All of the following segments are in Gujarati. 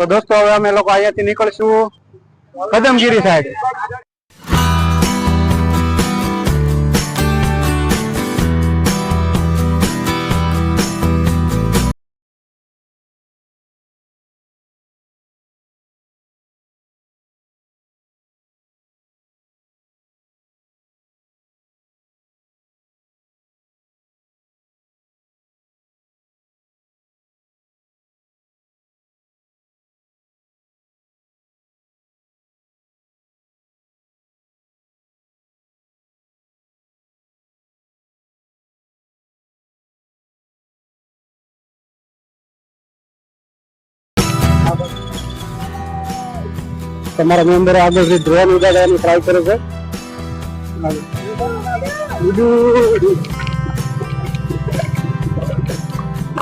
તો દોસ્તો હવે અમે લોકો અહીંયાથી નીકળશું કદમગીરી સાઈડ. તમારા મેમ્બર આગળ ડ્રોન ઉડાડવાની ટ્રાય કરે છે.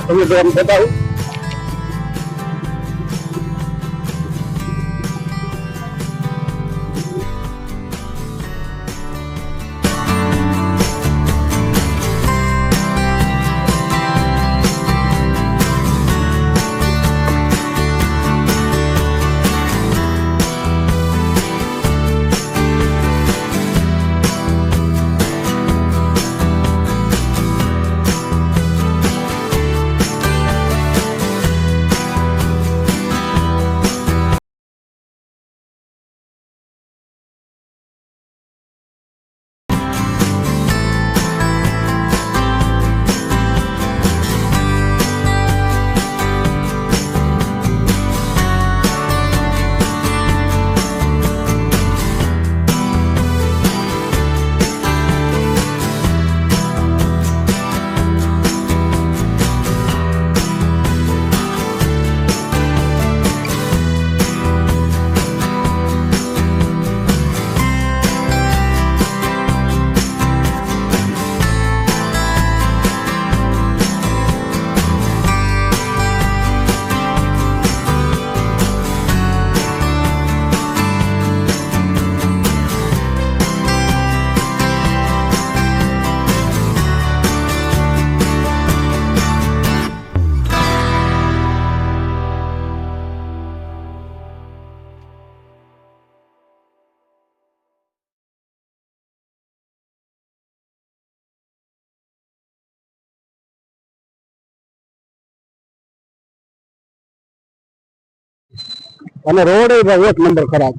તમે ડ્રોન બતાવું. અને રોડ એક નંબર ખરાબ.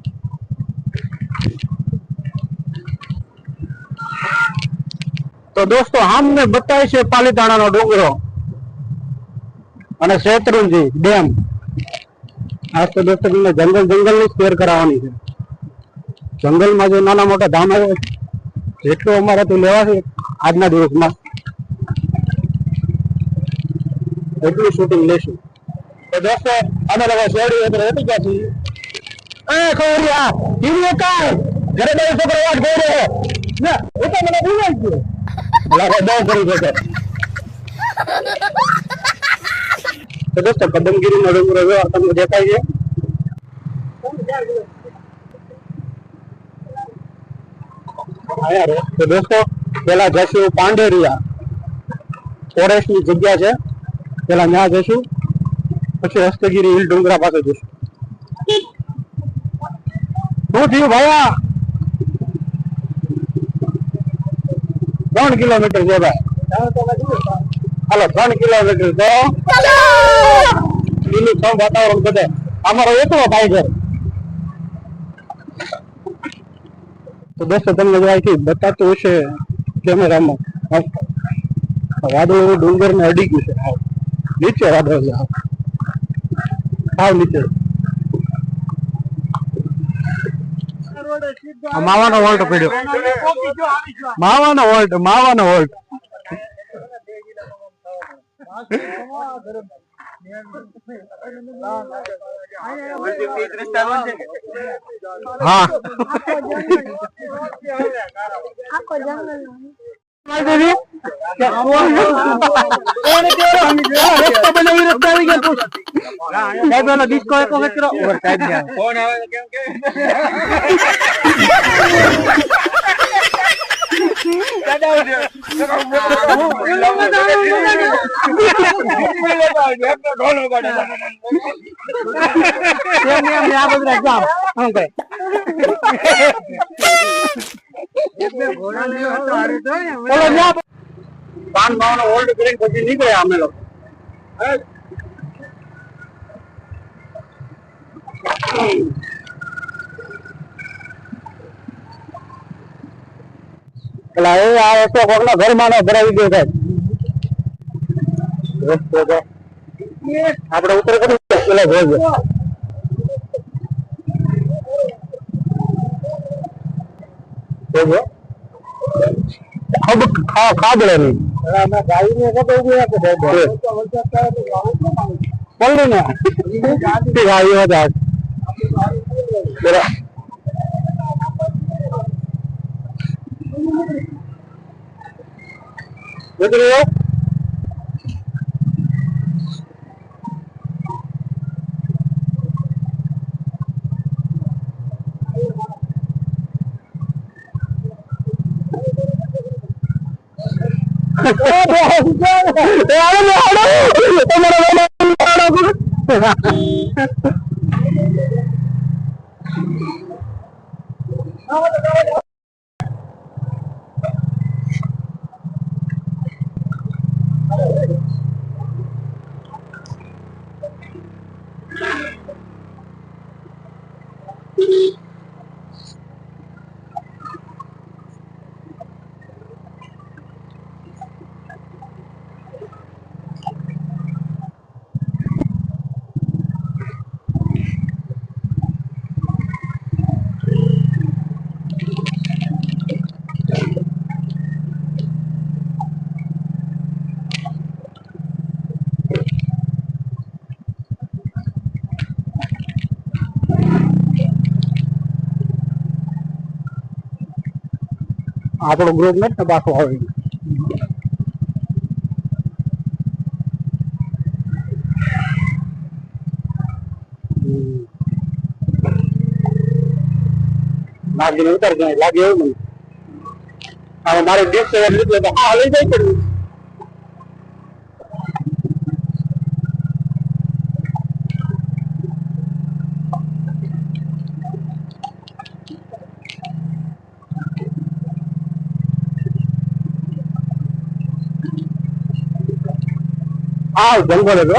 તો દોસ્તો આમને બતાવે છે પાલીતાણાનો ડુંગરો અને શેત્રુંજી ડેમ. આજ તો દોસ્તો તમને જંગલ ની શેર કરાવવાની છે. જંગલમાં જો નાના મોટા ધામ આવે જેટલું અમારાથી લેવાશે આજના દિવસમાં એટલું શૂટિંગ લેશું. તો દોસ્તો અમે લોકો શેરડી અંદર હતી ગયા છીએ. ખોરિયા ટીવી કાર ઘરે બે છોકરો વાત ગઈ રહ્યો ના એ તો મને ભૂલાઈ ગયો. બહુ કરી શકે. તો દોસ્તો કદમગીરી નો ડુંગરો તમને દેખાય છે. તો દોસ્તો પેલા જશું પાંડેરિયા ફોરેસ્ટ ની જગ્યા છે. પેલા ત્યાં જશું પછી હસ્તગીરી હિલ ડુંગરા પાસે જશું. શું થયું ભાઈ? 3 કિલોમીટર છે ભાઈ. હાલો 3 કિલોમીટર તો લીલું છમ વાતાવરણ બધે અમારો એકલો ભાઈ છે. તો દોસ્તો તમને અહીંથી બતાતું હશે કેમેરામાં વાદળો ડુંગર ને અડી ગયું છે. નીચે વાદળ છે સાવ નીચે. માવાનો વોલ્ટ પડ્યો. માવાનો વોલ્ટ હા ડિસ્કો એક વખત કરો. પાન ભાવનો હોલ્ડ કરીને પછી નીકળ્યા અમે લોકો. પેલા એ આ રસ્તો કોકના ઘરમાં ભરાવી ગયો સાહેબ. આપડે ઉતર કરી પેલા જોઈ ખાબડે નહીં ગાડી ને પલ્લી ને ગાડી હતા આપણો ગ્રુપ ને પાછો આવે. લાગીને ઉતાર જાય લાગે એવું નહીં. હવે મારે દેખ એટલે તો હા લઈ જાય પડ્યું. હા જંગલ હતો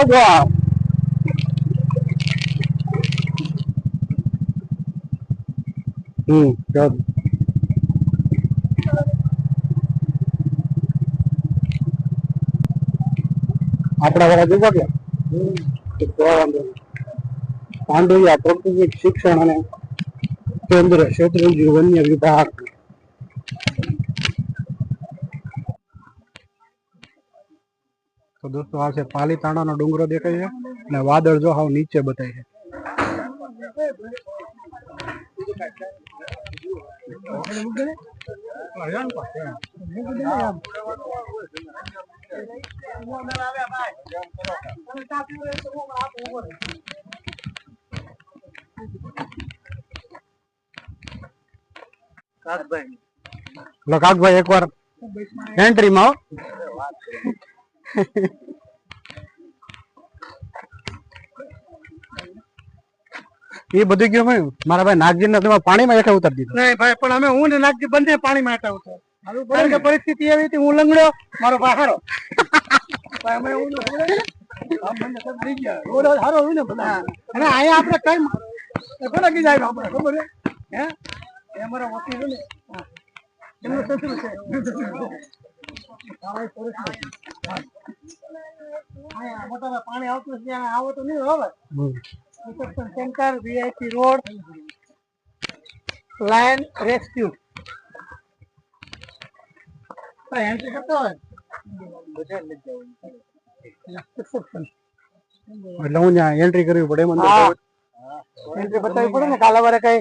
આપડા વાળા જોવા ગયા પાંડુયા પ્રાકૃતિક શિક્ષણ અને કેન્દ્ર ક્ષેત્રજી વન્ય વિભાગ. તો દોસ્તો આ છે પાલીતાણા નો ડુંગરો દેખાય છે અને વાદળ જો હાવ નીચે બતાય છે. કાકભાઈ એકવાર એન્ટ્રીમાં એ બધું ગયું ભાઈ મારા ભાઈ નાગજી ને તમે પાણીમાં એકઠા ઉતારી દીધું. નહીં ભાઈ પણ અમે હું ને નાગજી બંને પાણીમાં એકઠા ઉતાર કારણ કે પરિસ્થિતિ એવી હતી. હું લંગડ્યો મારો ભાઈ હારો અમે સારો હોય ને બધા અને અહીંયા આપડે કઈ થોડા કી જાય આપડે ખબર હે અમારા વકીલ ને એમનું સસરું છે. પાણી આવતું ત્યાં આવો તો નહીં હવે centre VIP road lion rescue entry કરતો હોય એટલે હું ત્યાં એન્ટ્રી કરવી પડે મને એન્ટ્રી બતાવવી પડે ને કાલાવારે કઈ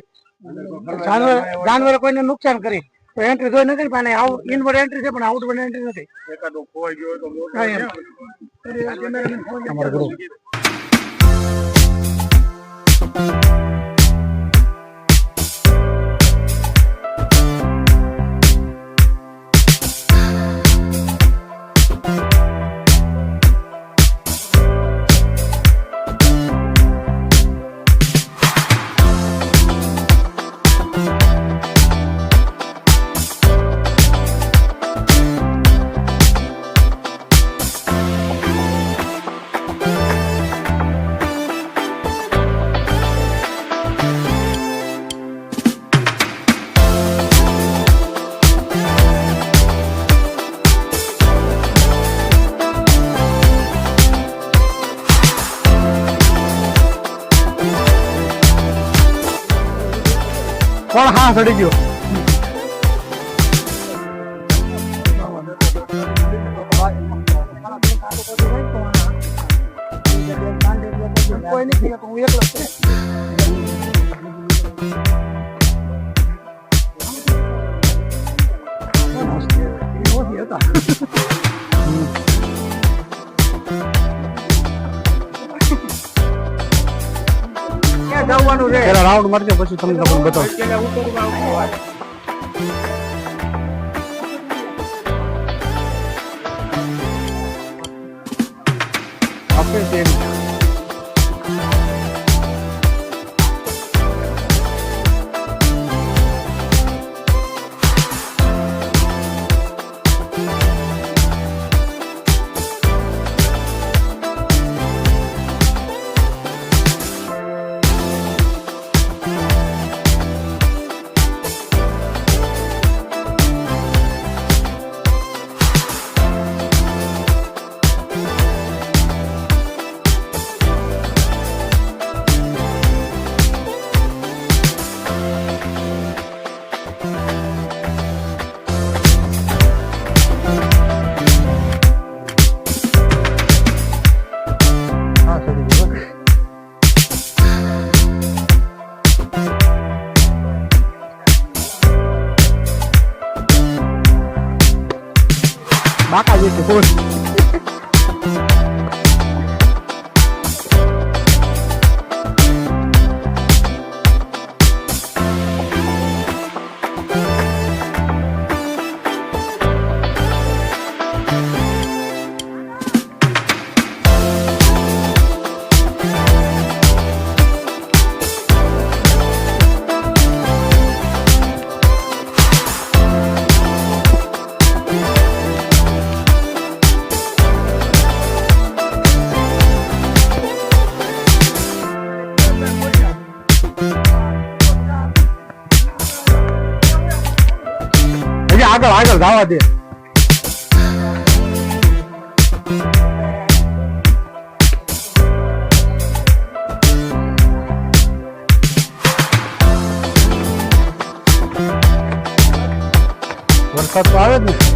જાનવર કોઈને નુકસાન કરી તો એન્ટ્રી જોઈ નથી પણ ઇનવર્ડ એન્ટ્રી છે પણ આઉટવર્ડ એન્ટ્રી નથી. અમારું ગ્રુપ કોણ હા સડી ગયો કોઈ નથી હું એકલો છું રાઉન્ડ મારજો પછી તમને લોકો બતાવો બાકા જે છે બોલ આગળ આગળ જવા દે વરસાદ તો આવે જ ને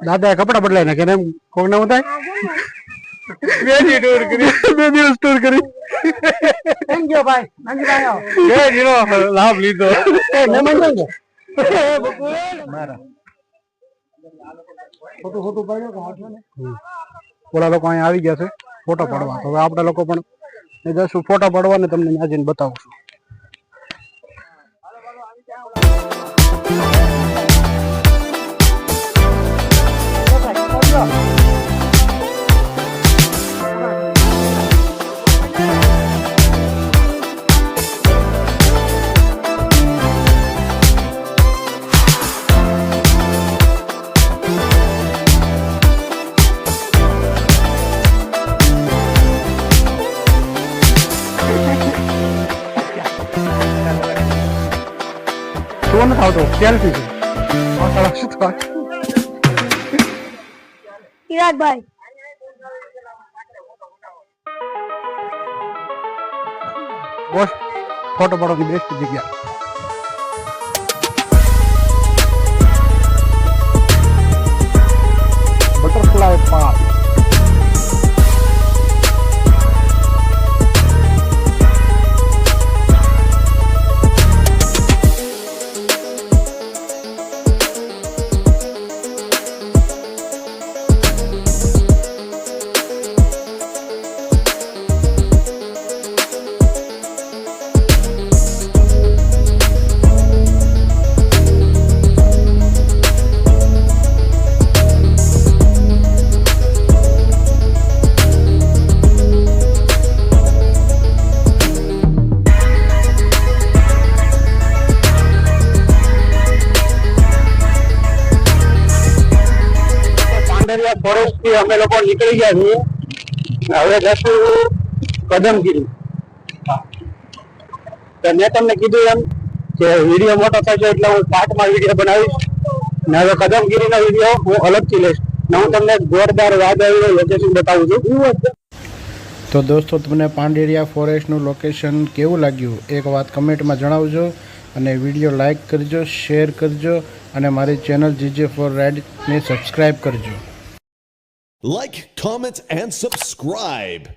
દાદા કપડા બદલાય નાખે એમ કોક ના થાય બે દિવસ ટૂર કરી થેન્ક યુ ભાઈ લાભ લીધો ઓલા લોકો અહીંયા આવી ગયા છે ફોટો પાડવા હવે આપડા લોકો પણ જશું ફોટો પાડવા ને તમને ત્યાં જઈને બતાવું છું શું નથી આવતો સેલ્ફી છે શું થાય ચિરાગભાઈ બોસ ફોટો પાડવાની બેસ્ટ જગ્યા બટરફ્લાય પાર્ક પાંડરિયા ફોરેસ્ટ થી અમે લોકો નીકળી ગયા છીએ. હવે જશું કદમગીરી. તો મેં તમને કીધું એમ કે વિડીયો મોટો થશે એટલે હું પાર્ટમાં વિડીયો બનાવીશ. ને હવે કદમગીરીનો વિડીયો હું અલગથી લઈશ. ને હું તમને જોરદાર વાદળનું લોકેશન બતાવું છું. તો દોસ્તો, તમને પાંડેરિયા ફોરેસ્ટનું લોકેશન કેવું લાગ્યું એક વાત કમેન્ટમાં જણાવજો. અને વિડીયો લાઇક કરજો, શેર કરજો અને મારી ચેનલ GJ4Ride ને સબસ્ક્રાઈબ કરજો. Like, comment and subscribe.